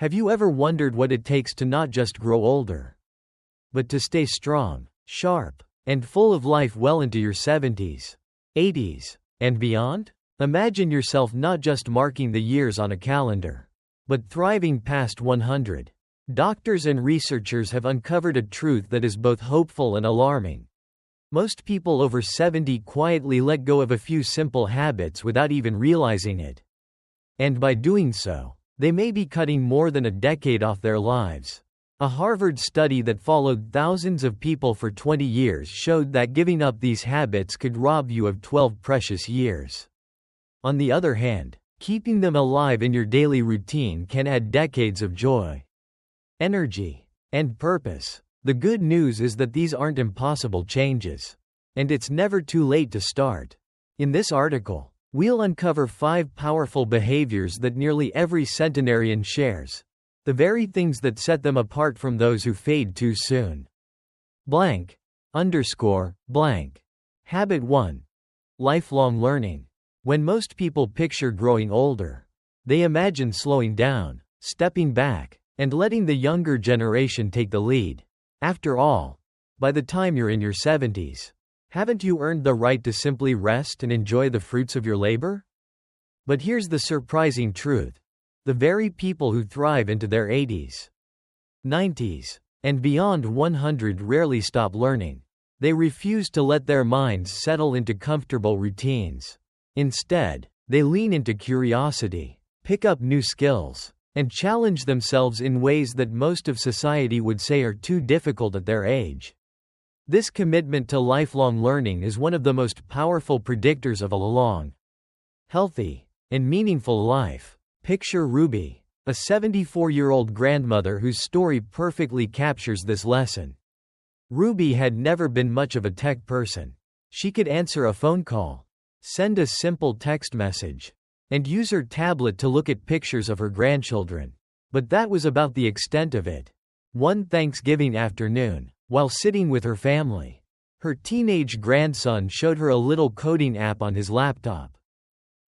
Have you ever wondered what it takes to not just grow older, but to stay strong, sharp, and full of life well into your 70s, 80s, and beyond? Imagine yourself not just marking the years on a calendar, but thriving past 100. Doctors and researchers have uncovered a truth that is both hopeful and alarming. Most people over 70 quietly let go of a few simple habits without even realizing it. And by doing so, they may be cutting more than a decade off their lives. A Harvard study that followed thousands of people for 20 years showed that giving up these habits could rob you of 12 precious years. On the other hand, keeping them alive in your daily routine can add decades of joy, energy, and purpose. The good news is that these aren't impossible changes. And it's never too late to start. In this article, we'll uncover 5 powerful behaviors that nearly every centenarian shares. The very things that set them apart from those who fade too soon. Blank. Blank. Habit 1. Lifelong learning. When most people picture growing older, they imagine slowing down, stepping back, and letting the younger generation take the lead. After all, by the time you're in your 70s, haven't you earned the right to simply rest and enjoy the fruits of your labor? But here's the surprising truth. The very people who thrive into their 80s, 90s, and beyond 100 rarely stop learning. They refuse to let their minds settle into comfortable routines. Instead, they lean into curiosity, pick up new skills, and challenge themselves in ways that most of society would say are too difficult at their age. This commitment to lifelong learning is one of the most powerful predictors of a long, healthy, and meaningful life. Picture Ruby, a 74-year-old grandmother whose story perfectly captures this lesson. Ruby had never been much of a tech person. She could answer a phone call, send a simple text message, and use her tablet to look at pictures of her grandchildren. But that was about the extent of it. One Thanksgiving afternoon, while sitting with her family, her teenage grandson showed her a little coding app on his laptop.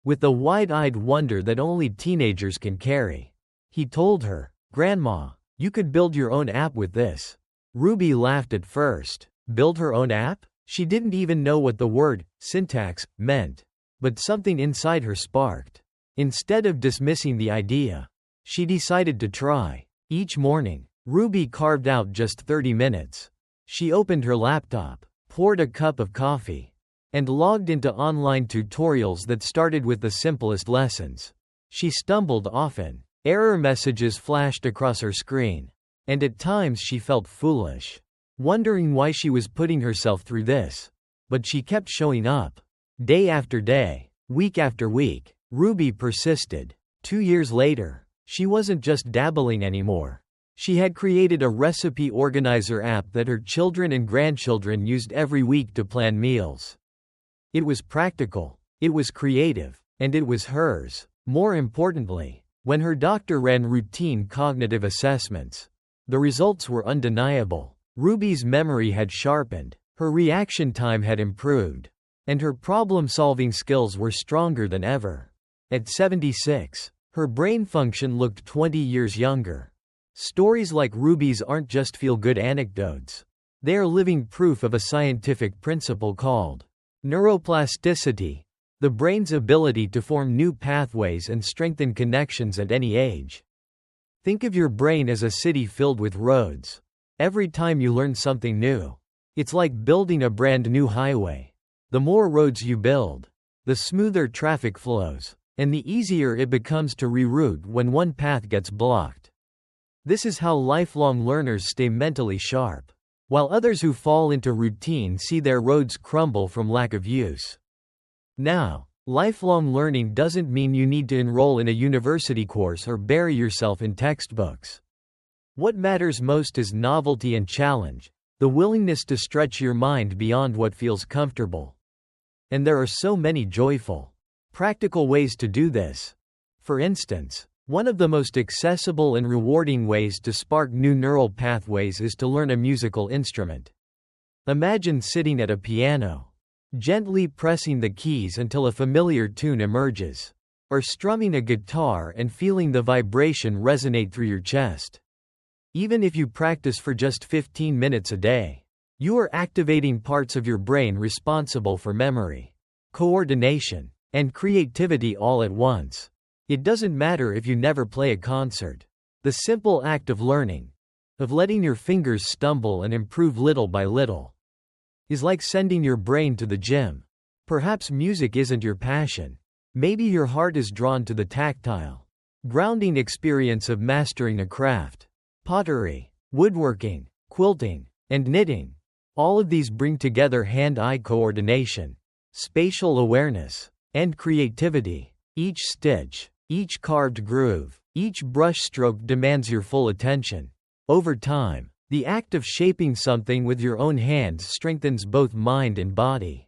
With the wide-eyed wonder that only teenagers can carry, he told her, "Grandma, you could build your own app with this." Ruby laughed at first. Build her own app? She didn't even know what the word syntax meant. But something inside her sparked. Instead of dismissing the idea, she decided to try. Each morning, Ruby carved out just 30 minutes. She opened her laptop, poured a cup of coffee, and logged into online tutorials that started with the simplest lessons. She stumbled often. Error messages flashed across her screen, and at times she felt foolish, wondering why she was putting herself through this. But she kept showing up. Day after day, week after week, Ruby persisted. 2 years later, she wasn't just dabbling anymore. She had created a recipe organizer app that her children and grandchildren used every week to plan meals. It was practical, it was creative, and it was hers. More importantly, when her doctor ran routine cognitive assessments, the results were undeniable. Ruby's memory had sharpened, her reaction time had improved, and her problem-solving skills were stronger than ever. At 76, her brain function looked 20 years younger. Stories like Ruby's aren't just feel-good anecdotes. They are living proof of a scientific principle called neuroplasticity, the brain's ability to form new pathways and strengthen connections at any age. Think of your brain as a city filled with roads. Every time you learn something new, it's like building a brand new highway. The more roads you build, the smoother traffic flows, and the easier it becomes to reroute when one path gets blocked. This is how lifelong learners stay mentally sharp, while others who fall into routine see their roads crumble from lack of use. Now, lifelong learning doesn't mean you need to enroll in a university course or bury yourself in textbooks. What matters most is novelty and challenge, the willingness to stretch your mind beyond what feels comfortable. And there are so many joyful, practical ways to do this. For instance, one of the most accessible and rewarding ways to spark new neural pathways is to learn a musical instrument. Imagine sitting at a piano, gently pressing the keys until a familiar tune emerges. or strumming a guitar and feeling the vibration resonate through your chest. Even if you practice for just 15 minutes a day, you are activating parts of your brain responsible for memory, coordination, and creativity all at once. It doesn't matter if you never play a concert. The simple act of learning, of letting your fingers stumble and improve little by little, is like sending your brain to the gym. Perhaps music isn't your passion. Maybe your heart is drawn to the tactile, grounding experience of mastering a craft. Pottery, woodworking, quilting, and knitting. All of these bring together hand-eye coordination, spatial awareness, and creativity. Each stitch, each carved groove, each brushstroke demands your full attention. Over time, the act of shaping something with your own hands strengthens both mind and body.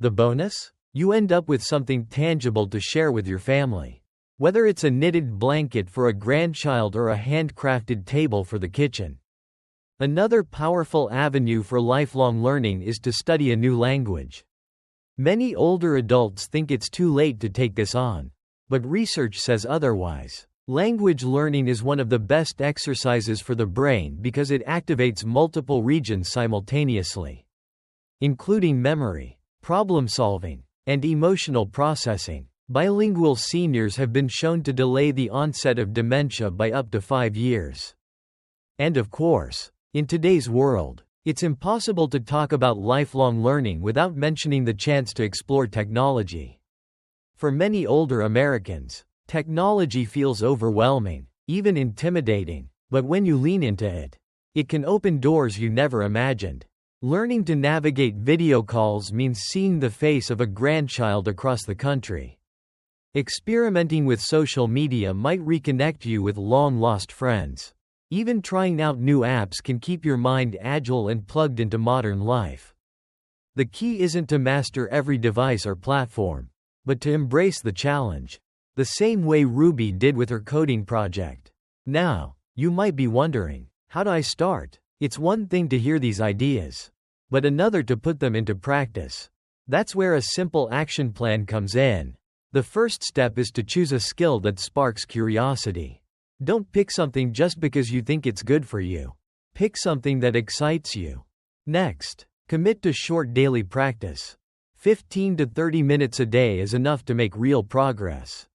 The bonus? You end up with something tangible to share with your family. Whether it's a knitted blanket for a grandchild or a handcrafted table for the kitchen. Another powerful avenue for lifelong learning is to study a new language. Many older adults think it's too late to take this on, but research says otherwise. Language learning is one of the best exercises for the brain because it activates multiple regions simultaneously, including memory, problem solving, and emotional processing. Bilingual seniors have been shown to delay the onset of dementia by up to 5 years. And of course, in today's world, it's impossible to talk about lifelong learning without mentioning the chance to explore technology. For many older Americans, technology feels overwhelming, even intimidating, but when you lean into it, it can open doors you never imagined. Learning to navigate video calls means seeing the face of a grandchild across the country. Experimenting with social media might reconnect you with long-lost friends. Even trying out new apps can keep your mind agile and plugged into modern life. The key isn't to master every device or platform, but to embrace the challenge, the same way Ruby did with her coding project. Now, you might be wondering, how do I start? It's one thing to hear these ideas, but another to put them into practice. That's where a simple action plan comes in. The first step is to choose a skill that sparks curiosity. Don't pick something just because you think it's good for you. Pick something that excites you. Next, commit to short daily practice. 15 to 30 minutes a day is enough to make real progress.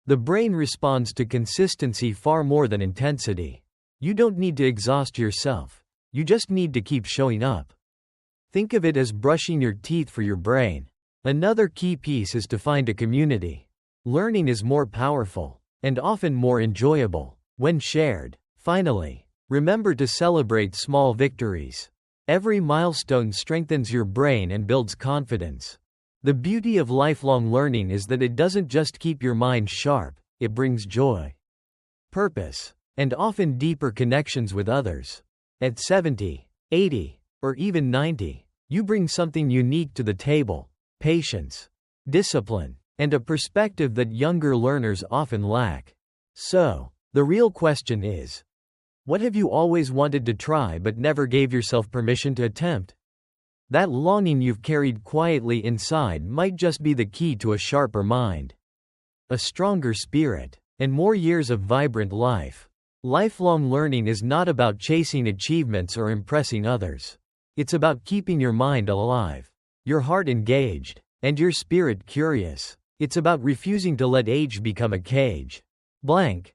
The brain responds to consistency far more than intensity. You don't need to exhaust yourself. You just need to keep showing up. Think of it as brushing your teeth for your brain. Another key piece is to find a community. Learning is more powerful, and often more enjoyable, when shared. Finally, remember to celebrate small victories. Every milestone strengthens your brain and builds confidence. The beauty of lifelong learning is that it doesn't just keep your mind sharp, it brings joy, purpose, and often deeper connections with others. At 70, 80, or even 90, you bring something unique to the table. Patience, discipline, and a perspective that younger learners often lack. So, the real question is, what have you always wanted to try but never gave yourself permission to attempt? That longing you've carried quietly inside might just be the key to a sharper mind, a stronger spirit, and more years of vibrant life. Lifelong learning is not about chasing achievements or impressing others. It's about keeping your mind alive, your heart engaged, and your spirit curious. It's about refusing to let age become a cage. Blank.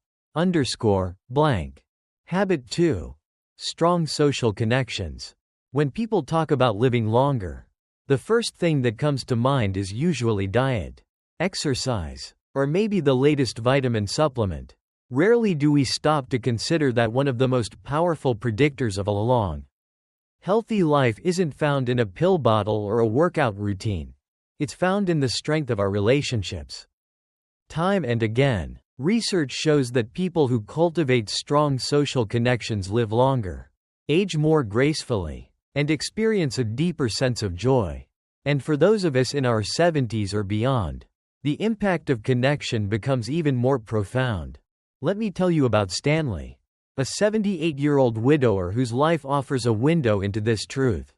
Blank. Habit 2. Strong social connections. When people talk about living longer, the first thing that comes to mind is usually diet, exercise, or maybe the latest vitamin supplement. Rarely do we stop to consider that one of the most powerful predictors of a long, healthy life isn't found in a pill bottle or a workout routine. It's found in the strength of our relationships. Time and again, research shows that people who cultivate strong social connections live longer, age more gracefully, and experience a deeper sense of joy. And for those of us in our 70s or beyond, the impact of connection becomes even more profound. Let me tell you about Stanley, a 78-year-old widower whose life offers a window into this truth.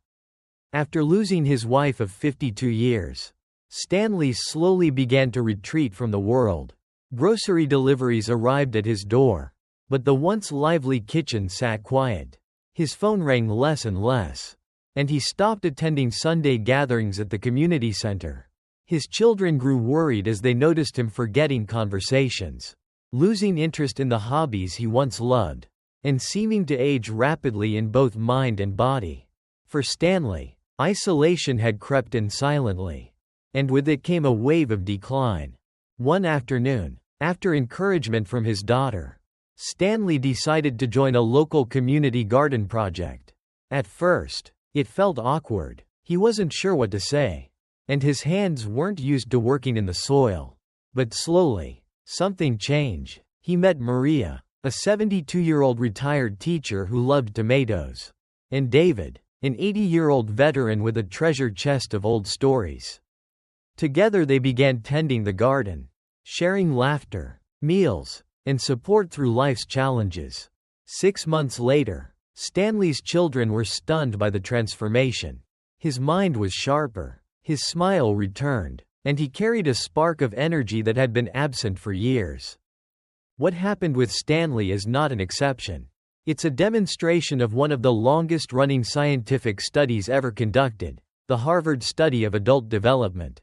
After losing his wife of 52 years, Stanley slowly began to retreat from the world. Grocery deliveries arrived at his door, but the once lively kitchen sat quiet. His phone rang less and less, and he stopped attending Sunday gatherings at the community center. His children grew worried as they noticed him forgetting conversations, losing interest in the hobbies he once loved, and seeming to age rapidly in both mind and body. For Stanley, isolation had crept in silently, and with it came a wave of decline. One afternoon, after encouragement from his daughter, Stanley decided to join a local community garden project. At first, it felt awkward. He wasn't sure what to say, and his hands weren't used to working in the soil. But slowly, something changed. He met Maria, a 72-year-old retired teacher who loved tomatoes, and David, an 80-year-old veteran with a treasure chest of old stories. Together they began tending the garden, sharing laughter, meals, and support through life's challenges. 6 months later, Stanley's children were stunned by the transformation. His mind was sharper, his smile returned, and he carried a spark of energy that had been absent for years. What happened with Stanley is not an exception. It's a demonstration of one of the longest-running scientific studies ever conducted, the Harvard Study of Adult Development,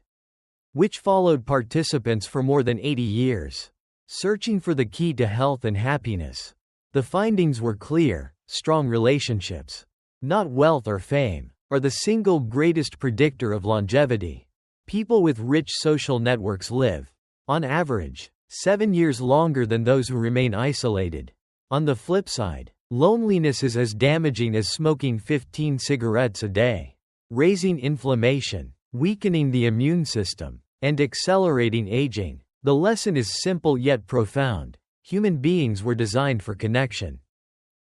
which followed participants for more than 80 years, searching for the key to health and happiness. The findings were clear: strong relationships, not wealth or fame, are the single greatest predictor of longevity. People with rich social networks live, on average, 7 years longer than those who remain isolated. On the flip side, loneliness is as damaging as smoking 15 cigarettes a day, raising inflammation, weakening the immune system, and accelerating aging. The lesson is simple yet profound. Human beings were designed for connection.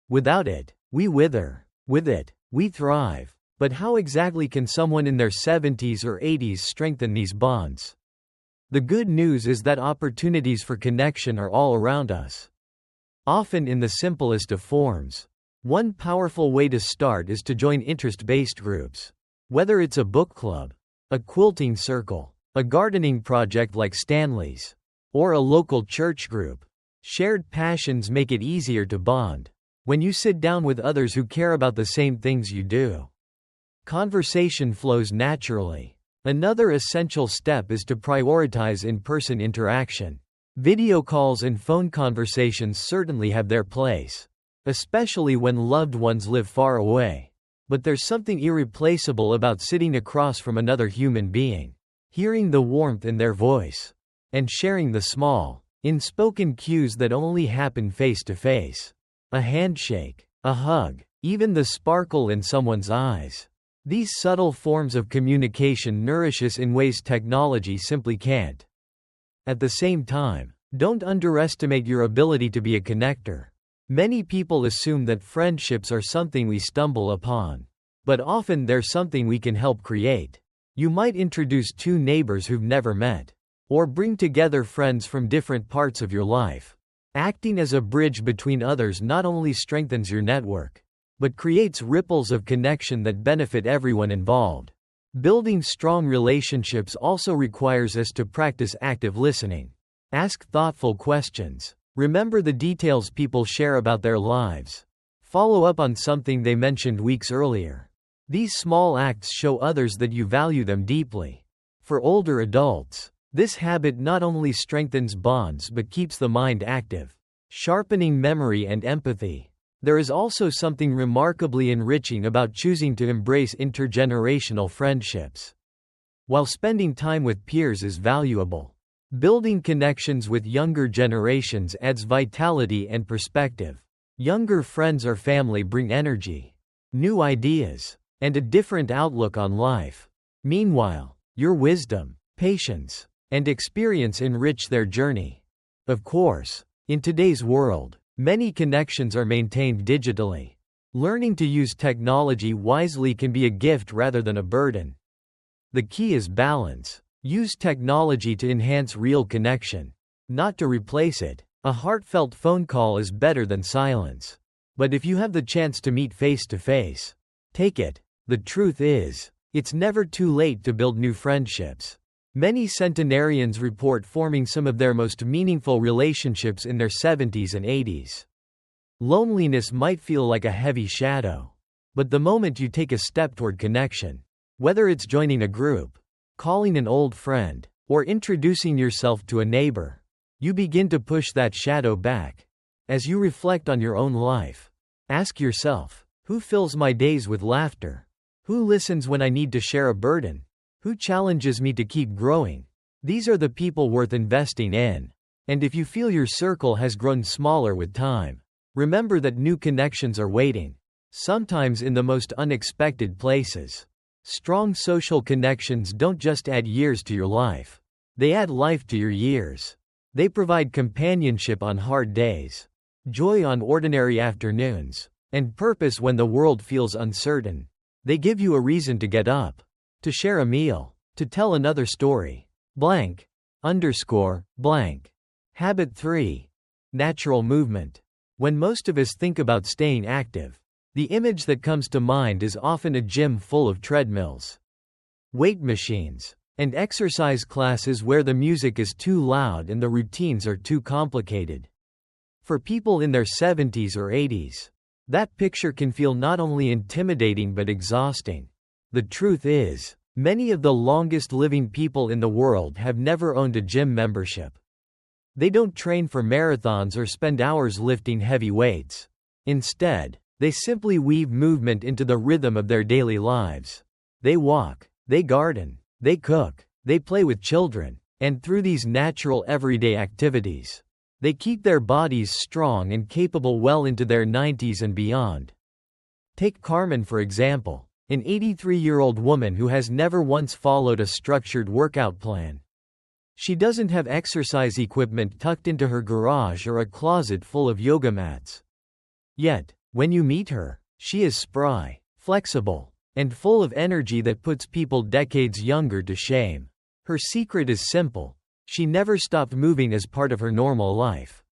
Without it, we wither. With it, we thrive. But how exactly can someone in their 70s or 80s strengthen these bonds? The good news is that opportunities for connection are all around us, often in the simplest of forms. One powerful way to start is to join interest-based groups. Whether it's a book club, a quilting circle, a gardening project like Stanley's, or a local church group, shared passions make it easier to bond. When you sit down with others who care about the same things you do, conversation flows naturally. Another essential step is to prioritize in-person interaction. Video calls and phone conversations certainly have their place, especially when loved ones live far away. But there's something irreplaceable about sitting across from another human being, hearing the warmth in their voice, and sharing the small, unspoken cues that only happen face to face. A handshake, a hug, even the sparkle in someone's eyes. These subtle forms of communication nourish us in ways technology simply can't. At the same time, don't underestimate your ability to be a connector. Many people assume that friendships are something we stumble upon, but often they're something we can help create. You might introduce two neighbors who've never met, or bring together friends from different parts of your life. Acting as a bridge between others not only strengthens your network, but creates ripples of connection that benefit everyone involved. Building strong relationships also requires us to practice active listening. Ask thoughtful questions. Remember the details people share about their lives. Follow up on something they mentioned weeks earlier. These small acts show others that you value them deeply. For older adults, this habit not only strengthens bonds but keeps the mind active, sharpening memory and empathy. There is also something remarkably enriching about choosing to embrace intergenerational friendships. While spending time with peers is valuable, building connections with younger generations adds vitality and perspective. Younger friends or family bring energy, new ideas, and a different outlook on life. Meanwhile, your wisdom, patience, and experience enrich their journey. Of course, in today's world, many connections are maintained digitally. Learning to use technology wisely can be a gift rather than a burden. The key is balance. Use technology to enhance real connection, not to replace it. A heartfelt phone call is better than silence. But if you have the chance to meet face to face, take it. The truth is, it's never too late to build new friendships. Many centenarians report forming some of their most meaningful relationships in their 70s and 80s. Loneliness might feel like a heavy shadow. But the moment you take a step toward connection, whether it's joining a group, calling an old friend, or introducing yourself to a neighbor, you begin to push that shadow back. As you reflect on your own life, ask yourself, who fills my days with laughter? Who listens when I need to share a burden? Who challenges me to keep growing? These are the people worth investing in. And if you feel your circle has grown smaller with time, remember that new connections are waiting, sometimes in the most unexpected places. Strong social connections don't just add years to your life. They add life to your years. They provide companionship on hard days, joy on ordinary afternoons, and purpose when the world feels uncertain. They give you a reason to get up, to share a meal, to tell another story. Blank. Blank. Habit 3. Natural movement. When most of us think about staying active, the image that comes to mind is often a gym full of treadmills, weight machines, and exercise classes where the music is too loud and the routines are too complicated. For people in their 70s or 80s, that picture can feel not only intimidating but exhausting. The truth is, many of the longest living people in the world have never owned a gym membership. They don't train for marathons or spend hours lifting heavy weights. Instead, they simply weave movement into the rhythm of their daily lives. They walk, they garden, they cook, they play with children, and through these natural everyday activities, they keep their bodies strong and capable well into their 90s and beyond. Take Carmen for example, an 83-year-old woman who has never once followed a structured workout plan. She doesn't have exercise equipment tucked into her garage or a closet full of yoga mats. Yet, when you meet her, she is spry, flexible, and full of energy that puts people decades younger to shame. Her secret is simple. She never stopped moving as part of her normal life.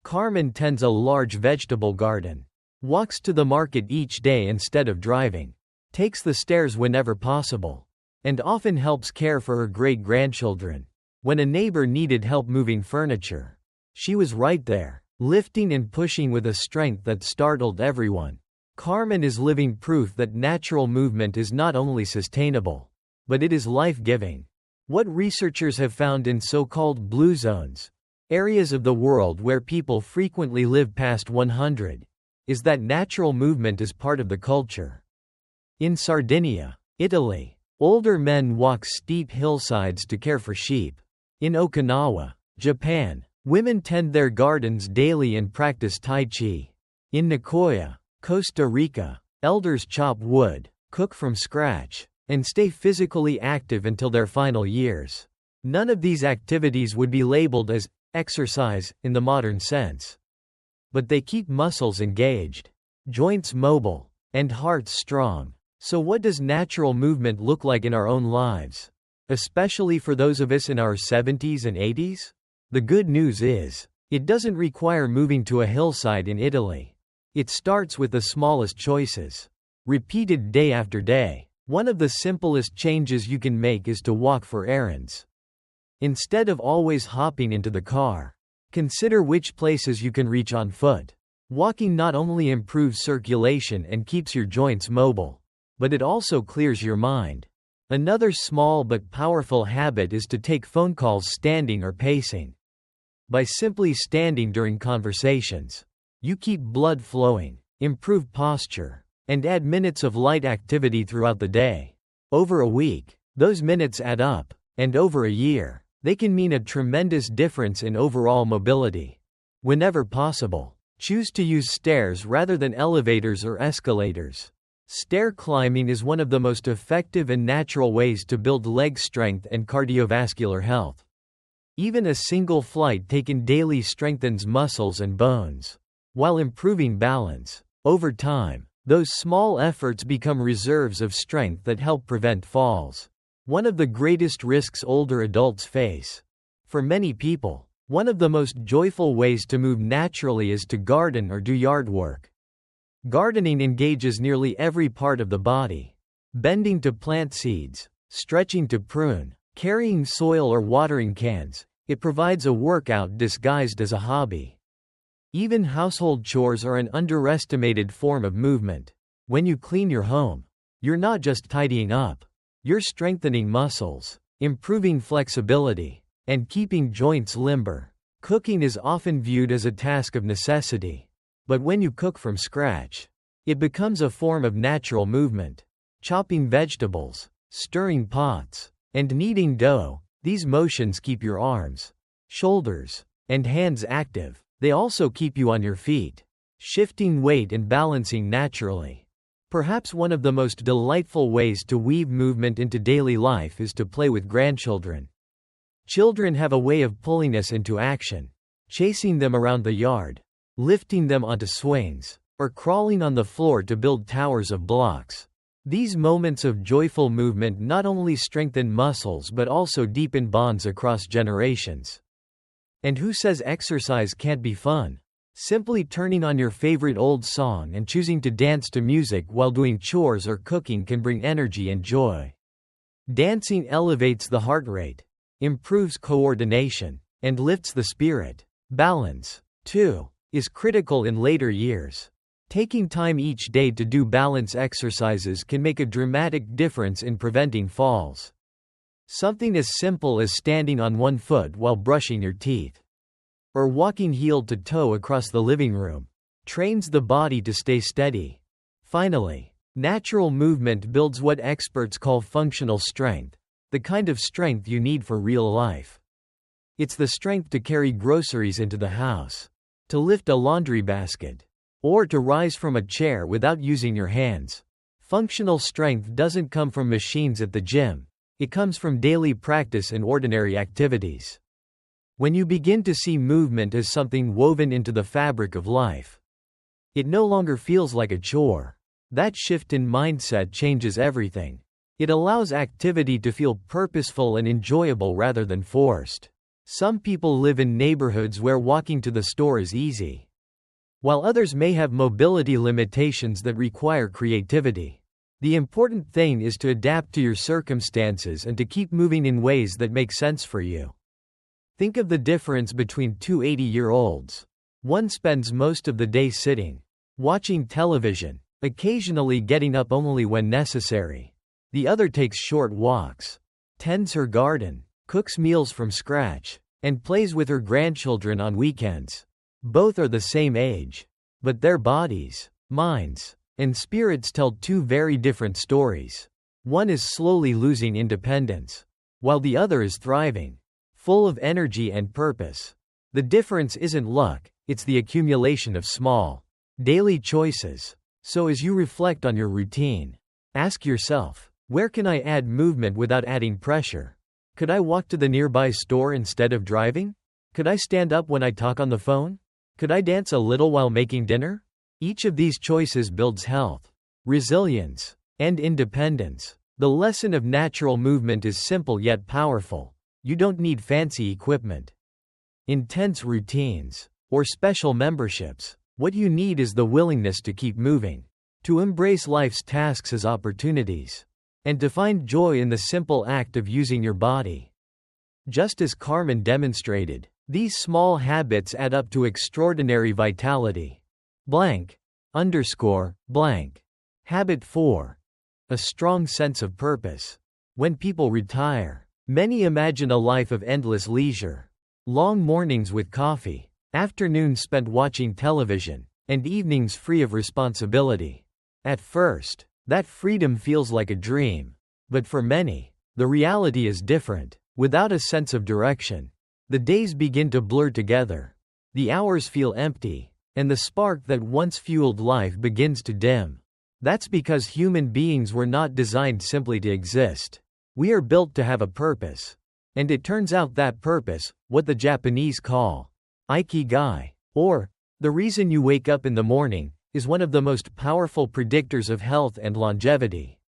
Carmen tends a large vegetable garden, walks to the market each day instead of driving, takes the stairs whenever possible, and often helps care for her great-grandchildren. When a neighbor needed help moving furniture, she was right there, lifting and pushing with a strength that startled everyone. Carmen is living proof that natural movement is not only sustainable, but it is life-giving. What researchers have found in so-called blue zones, areas of the world where people frequently live past 100, is that natural movement is part of the culture. In Sardinia, Italy, older men walk steep hillsides to care for sheep. In Okinawa, Japan, women tend their gardens daily and practice Tai Chi. In Nicoya, Costa Rica, elders chop wood, cook from scratch, and stay physically active until their final years. None of these activities would be labeled as exercise in the modern sense. But they keep muscles engaged, joints mobile, and hearts strong. So what does natural movement look like in our own lives? Especially for those of us in our 70s and 80s? The good news is, it doesn't require moving to a hillside in Italy. It starts with the smallest choices, repeated day after day. One of the simplest changes you can make is to walk for errands. Instead of always hopping into the car, consider which places you can reach on foot. Walking not only improves circulation and keeps your joints mobile, but it also clears your mind. Another small but powerful habit is to take phone calls standing or pacing. By simply standing during conversations, you keep blood flowing, improve posture, and add minutes of light activity throughout the day. Over a week, those minutes add up, and over a year, they can mean a tremendous difference in overall mobility. Whenever possible, choose to use stairs rather than elevators or escalators. Stair climbing is one of the most effective and natural ways to build leg strength and cardiovascular health. Even a single flight taken daily strengthens muscles and bones, while improving balance. Over time, those small efforts become reserves of strength that help prevent falls. One of the greatest risks older adults face. For many people, one of the most joyful ways to move naturally is to garden or do yard work. Gardening engages nearly every part of the body. Bending to plant seeds, stretching to prune, Carrying soil or watering cans, it provides a workout disguised as a hobby. Even household chores are an underestimated form of movement. When you clean your home, you're not just tidying up, you're strengthening muscles, improving flexibility, and keeping joints limber. Cooking is often viewed as a task of necessity, but when you cook from scratch, it becomes a form of natural movement. Chopping vegetables, stirring pots, and kneading dough, these motions keep your arms, shoulders, and hands active. They also keep you on your feet, shifting weight and balancing naturally. Perhaps one of the most delightful ways to weave movement into daily life is to play with grandchildren. Children have a way of pulling us into action, chasing them around the yard, lifting them onto swings, or crawling on the floor to build towers of blocks. These moments of joyful movement not only strengthen muscles but also deepen bonds across generations. And who says exercise can't be fun? Simply turning on your favorite old song and choosing to dance to music while doing chores or cooking can bring energy and joy. Dancing elevates the heart rate, improves coordination, and lifts the spirit. Balance, too, is critical in later years. Taking time each day to do balance exercises can make a dramatic difference in preventing falls. Something as simple as standing on one foot while brushing your teeth, or walking heel to toe across the living room, trains the body to stay steady. Finally, natural movement builds what experts call functional strength, the kind of strength you need for real life. It's the strength to carry groceries into the house, to lift a laundry basket, or to rise from a chair without using your hands. Functional strength doesn't come from machines at the gym, it comes from daily practice in ordinary activities. When you begin to see movement as something woven into the fabric of life, it no longer feels like a chore. That shift in mindset changes everything. It allows activity to feel purposeful and enjoyable rather than forced. Some people live in neighborhoods where walking to the store is easy, while others may have mobility limitations that require creativity. The important thing is to adapt to your circumstances and to keep moving in ways that make sense for you. Think of the difference between two 80-year-olds. One spends most of the day sitting, watching television, occasionally getting up only when necessary. The other takes short walks, tends her garden, cooks meals from scratch, and plays with her grandchildren on weekends. Both are the same age, but their bodies, minds, and spirits tell two very different stories. One is slowly losing independence, while the other is thriving, full of energy and purpose. The difference isn't luck, it's the accumulation of small, daily choices. So as you reflect on your routine, ask yourself, where can I add movement without adding pressure? Could I walk to the nearby store instead of driving? Could I stand up when I talk on the phone? Could I dance a little while making dinner? Each of these choices builds health, resilience, and independence. The lesson of natural movement is simple yet powerful. You don't need fancy equipment, intense routines, or special memberships. What you need is the willingness to keep moving, to embrace life's tasks as opportunities, and to find joy in the simple act of using your body. Just as Carmen demonstrated, these small habits add up to extraordinary vitality. Blank. Blank. Habit 4. A strong sense of purpose. When people retire, many imagine a life of endless leisure. Long mornings with coffee, afternoons spent watching television, and evenings free of responsibility. At first, that freedom feels like a dream. But for many, the reality is different. Without a sense of direction, the days begin to blur together. The hours feel empty, and the spark that once fueled life begins to dim. That's because human beings were not designed simply to exist. We are built to have a purpose. And it turns out that purpose, what the Japanese call ikigai, or the reason you wake up in the morning, is one of the most powerful predictors of health and longevity.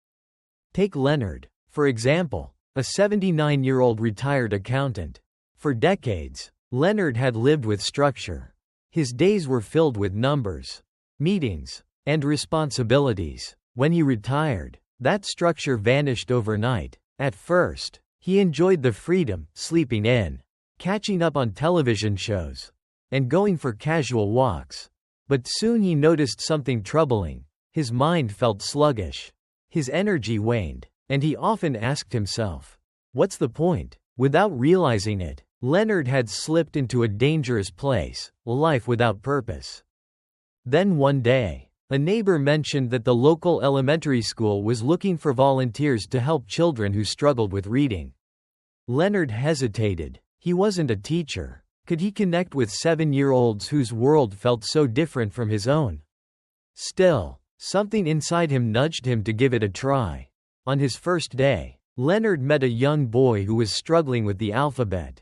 Take Leonard, for example, a 79-year-old retired accountant. For decades, Leonard had lived with structure. His days were filled with numbers, meetings, and responsibilities. When he retired, that structure vanished overnight. At first, He enjoyed the freedom, sleeping in, catching up on television shows, and going for casual walks. But soon he noticed something troubling. His mind felt sluggish. His energy waned, and he often asked himself, "What's the point?" Without realizing it, Leonard had slipped into a dangerous place, a life without purpose. Then one day, a neighbor mentioned that the local elementary school was looking for volunteers to help children who struggled with reading. Leonard hesitated. He wasn't a teacher. Could he connect with 7-year-olds whose world felt so different from his own? Still, something inside him nudged him to give it a try. On his first day, Leonard met a young boy who was struggling with the alphabet.